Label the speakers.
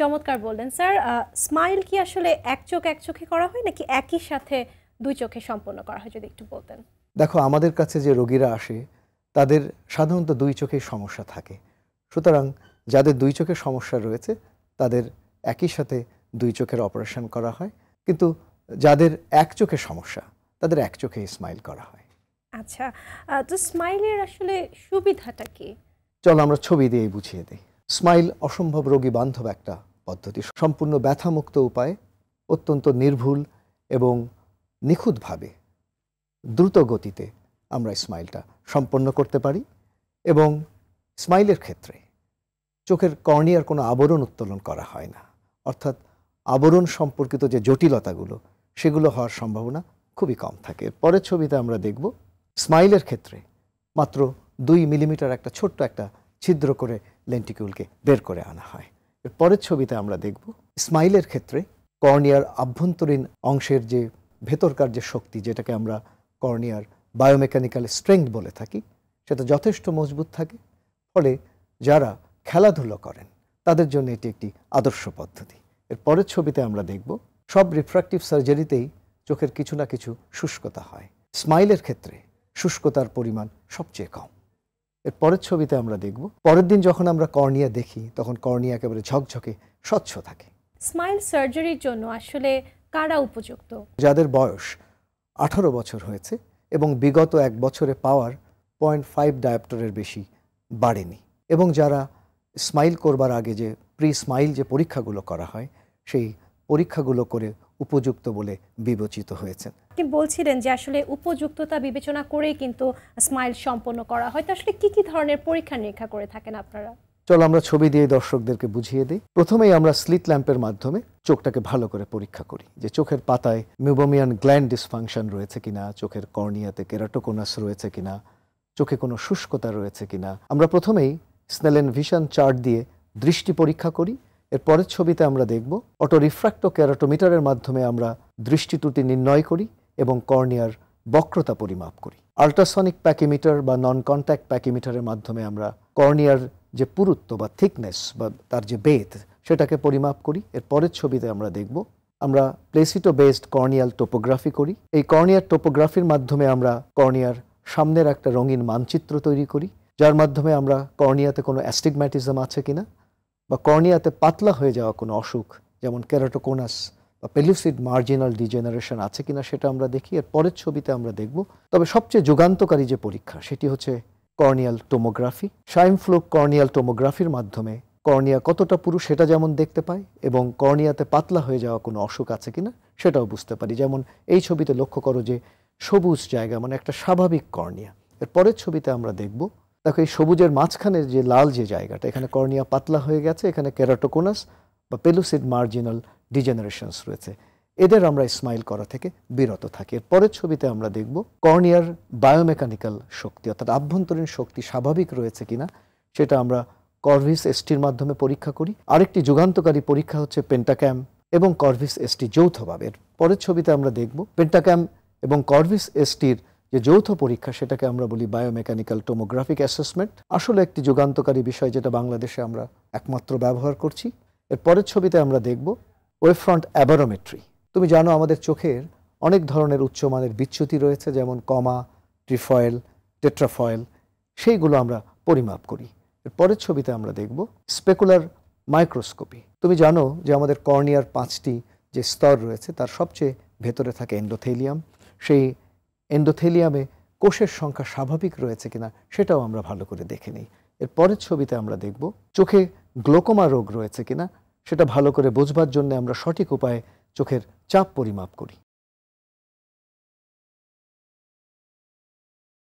Speaker 1: চমৎকার বললেন sir. Smile কি আসলে এক চোখে করা হয় নাকি একই সাথে দুই চোখে সম্পন্ন করা হয়, যদি একটু বলতেন।
Speaker 2: দেখো, আমাদের কাছে যে রোগীরা আসে তাদের সাধারণত দুই চোখেই সমস্যা থাকে। সুতরাং যাদের দুই চোখের সমস্যা রয়েছে তাদের একই সাথে দুই চোখের অপারেশন করা হয়, কিন্তু যাদের এক চোখের সমস্যা তাদের এক চোখেই স্মাইল করা হয়।
Speaker 1: আচ্ছা, তো স্মাইলের আসলে সুবিধাটা কি?
Speaker 2: চলো আমরা ছবি দিয়ে বুঝিয়ে দিই। স্মাইল অসম্ভব রোগী বান্ধব একটা পদ্ধতি। সম্পূর্ণ ব্যথামুক্ত উপায়ে অত্যন্ত নির্ভুল এবং নিখুঁতভাবে দ্রুত গতিতে আমরা স্মাইলটা সম্পন্ন করতে পারি। এবং স্মাইলের ক্ষেত্রে চোখের কর্নিয়ার কোনো আবরণ উত্তোলন করা হয় না, অর্থাৎ আবরণ সম্পর্কিত যে জটিলতাগুলো সেগুলো হওয়ার সম্ভাবনা খুবই কম থাকে। পরের ছবিতে আমরা দেখব স্মাইলের ক্ষেত্রে মাত্র 2 মিলিমিটার একটা ছোট্ট একটা ছিদ্র করে লেন্টিকিউলকে বের করে আনা হয়। এর পরের ছবিতে আমরা দেখব স্মাইলের ক্ষেত্রে কর্নিয়ার আভ্যন্তরীণ অংশের যে ভেতরকার যে শক্তি, যেটাকে আমরা কর্নিয়ার বায়োমেকানিক্যাল স্ট্রেংথ বলে থাকি, সেটা যথেষ্ট মজবুত থাকে। ফলে যারা খেলাধুলো করেন তাদের জন্য এটি একটি আদর্শ পদ্ধতি। এর পরের ছবিতে আমরা দেখব সব রিফ্র্যাক্টিভ সার্জারিতেই চোখের কিছু না কিছু শুষ্কতা হয়। স্মাইলের ক্ষেত্রে শুষ্কতার পরিমাণ সবচেয়ে কম। এর পরের ছবিতে আমরা দেখব পরের দিন যখন আমরা কর্নিয়া দেখি তখন কর্নিয়া একেবারে ঝকঝকে স্বচ্ছ থাকে।
Speaker 1: স্মাইল সার্জারির জন্য আসলে কারা উপযুক্ত?
Speaker 2: যাদের বয়স 18 বছর হয়েছে এবং বিগত 1 বছরে পাওয়ার 0.5 ডায়োপ্টারের বেশি বাড়েনি, এবং যারা স্মাইল করবার আগে যে প্রি স্মাইল যে পরীক্ষাগুলো করা হয় সেই পরীক্ষাগুলো করে উপযুক্ত বলে বিবেচিত হয়েছেন।
Speaker 1: আপনি বলছিলেন যে আসলে উপযুক্ততা বিবেচনা করেই কিন্তু স্মাইল সম্পন্ন করা হয়, তো আসলে কি ধরনের পরীক্ষা নিরীক্ষা করে থাকেন আপনারা?
Speaker 2: চলো আমরা ছবি দিয়ে দর্শকদেরকে বুঝিয়ে দিই। প্রথমেই আমরা স্লিট ল্যাম্পের মাধ্যমে চোখটাকে ভালো করে পরীক্ষা করি যে চোখের পাতায় মিউবোমিয়ান গ্ল্যান্ড ডিসফাংশন রয়েছে কিনা, চোখের কর্নিয়াতে কেরাটোকোনাস রয়েছে কিনা, চোখে কোনো শুষ্কতা রয়েছে কিনা। আমরা প্রথমেই স্নেলেন ভিশন চার্ট দিয়ে দৃষ্টি পরীক্ষা করি। এর পরের ছবিতে আমরা দেখব অটো রিফ্র্যাক্টো ক্যারাটোমিটারের মাধ্যমে আমরা দৃষ্টি ত্রুটি নির্ণয় করি এবং কর্নিয়ার বক্রতা পরিমাপ করি। আল্ট্রাসনিক প্যাকিমিটার বা নন কন্ট্যাক্ট প্যাকিমিটারের মাধ্যমে আমরা কর্নিয়ার যে পুরুত্ব বা থিকনেস বা তার যে বেধ সেটাকে পরিমাপ করি। এর পরের ছবিতে আমরা দেখব আমরা প্লেসিটো বেসড কর্নিয়াল টোপোগ্রাফি করি। এই কর্নিয়ার টোপোগ্রাফির মাধ্যমে আমরা কর্নিয়ার সামনের একটা রঙিন মানচিত্র তৈরি করি, যার মাধ্যমে আমরা কর্নিয়াতে কোনো অ্যাস্টিগম্যাটিজম আছে কিনা বা কর্নিয়াতে পাতলা হয়ে যাওয়া কোনো অসুখ যেমন কেরাটোকোনাস বা পেলুসিড মার্জিনাল ডিজেনারেশন আছে কিনা সেটা আমরা দেখি। এর পরের ছবিতে আমরা দেখব তবে সবচেয়ে যুগান্তকারী যে পরীক্ষা সেটি হচ্ছে কর্নিয়াল টোমোগ্রাফি। শাইমফ্লুক কর্নিয়াল টোমোগ্রাফির মাধ্যমে কর্নিয়া কতটা পুরু সেটা যেমন দেখতে পাই এবং কর্নিয়াতে পাতলা হয়ে যাওয়া কোনো অসুখ আছে কিনা সেটাও বুঝতে পারি। যেমন এই ছবিতে লক্ষ্য করো যে সবুজ জায়গা, মানে একটা স্বাভাবিক কর্নিয়া। এর পরের ছবিতে আমরা দেখব দেখো এই সবুজের মাঝখানে যে লাল যে জায়গাটা, এখানে কর্নিয়া পাতলা হয়ে গেছে, এখানে কেরাটোকোনাস বা পেলুসিড মার্জিনাল ডিজেনারেশনস রয়েছে। এদের আমরা স্মাইল করা থেকে বিরত থাকি। এর পরের ছবিতে আমরা দেখব কর্নিয়ার বায়োমেকানিক্যাল শক্তি অর্থাৎ আভ্যন্তরীণ শক্তি স্বাভাবিক রয়েছে কিনা সেটা আমরা কর্ভিস এসটির মাধ্যমে পরীক্ষা করি। আরেকটি যুগান্তকারী পরীক্ষা হচ্ছে পেন্টাক্যাম এবং কর্ভিস এসটি যৌথভাবে। এর পরের ছবিতে আমরা দেখব পেন্টাক্যাম এবং কর্ভিস এসটির যে যৌথ পরীক্ষা সেটাকে আমরা বলি বায়োমেকানিক্যাল টোমোগ্রাফিক অ্যাসেসমেন্ট। আসলে একটি যুগান্তকারী বিষয় যেটা বাংলাদেশে আমরা একমাত্র ব্যবহার করছি। এর পরের ছবিতে আমরা দেখব ওয়েভফ্রন্ট অ্যাবারোমেট্রি। তুমি জানো আমাদের চোখের অনেক ধরনের উচ্চমানের বিচ্যুতি রয়েছে, যেমন কমা, ট্রিফয়েল, টেট্রাফয়েল, সেইগুলো আমরা পরিমাপ করি। এর পরের ছবিতে আমরা দেখব স্পেকুলার মাইক্রোস্কোপি। তুমি জানো যে আমাদের কর্নিয়ার 5টি যে স্তর রয়েছে তার সবচেয়ে ভেতরে থাকে এন্ডোথেলিয়াম। সেই এন্ডোথেলিয়ামে কোষের সংখ্যা স্বাভাবিক রয়েছে কিনা সেটাও আমরা ভালো করে দেখে নিই। এর পরের ছবিতে আমরা দেখব চোখে গ্লোকোমা রোগ রয়েছে কিনা সেটা ভালো করে বোঝবার জন্য আমরা সঠিক উপায়ে চোখের চাপ পরিমাপ করি।